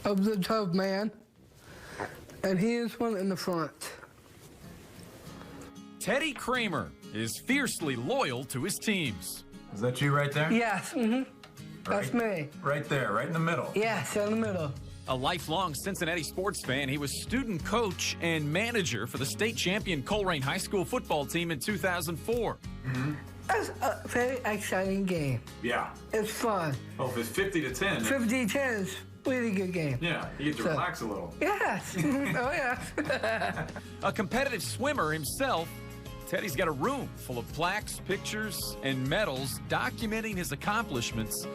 of the tub man, and he is one in the front. Teddy Kramer is fiercely loyal to his teams. Is that you right there? Yes, that's me. Right there, right in the middle. Yes, in the middle. A lifelong Cincinnati sports fan, he was student coach and manager for the state champion Coleraine High School football team in 2004. It's a very exciting game. Yeah. It's fun. Oh, if it's 50-10. 50-10 is a really good game. Yeah, you get to So- relax a little. Yes. Oh, yes. A competitive swimmer himself, Teddy's got a room full of plaques, pictures, and medals documenting his accomplishments,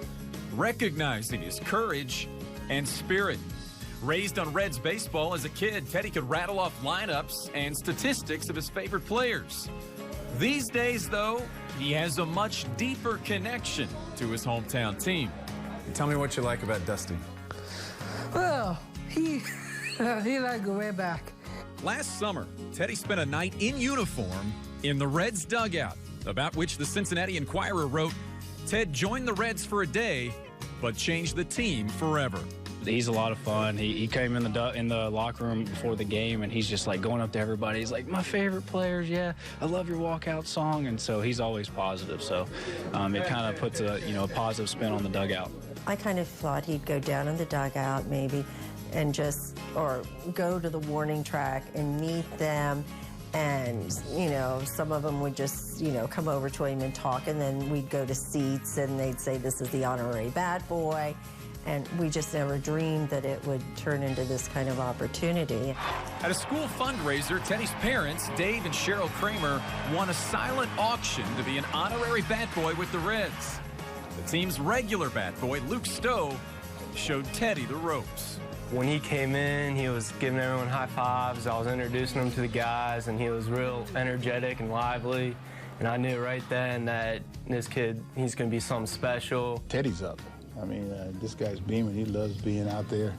recognizing his courage and spirit. Raised on Reds baseball as a kid, Teddy could rattle off lineups and statistics of his favorite players. These days, though, he has a much deeper connection to his hometown team. Tell me what you like about Dusty. Well, he like go way back. Last summer, Teddy spent a night in uniform in the Reds dugout, about which the Cincinnati Enquirer wrote, Ted joined the Reds for a day, but changed the team forever. He's a lot of fun. He came in the locker room before the game, and he's just like going up to everybody. He's like, my favorite players, yeah, I love your walkout song. And so he's always positive. So it kind of puts a positive spin on the dugout. I kind of thought he'd go down in the dugout maybe and or go to the warning track and meet them. And, some of them would just, come over to him and talk, and then we'd go to seats and they'd say, this is the honorary Bat Boy. And we just never dreamed that it would turn into this kind of opportunity. At a school fundraiser, Teddy's parents, Dave and Cheryl Kramer, won a silent auction to be an honorary Bat Boy with the Reds. The team's regular Bat Boy, Luke Stowe, showed Teddy the ropes. When he came in, he was giving everyone high fives. I was introducing him to the guys, and he was real energetic and lively. And I knew right then that this kid, he's going to be something special. Teddy's up. I mean, this guy's beaming. He loves being out there.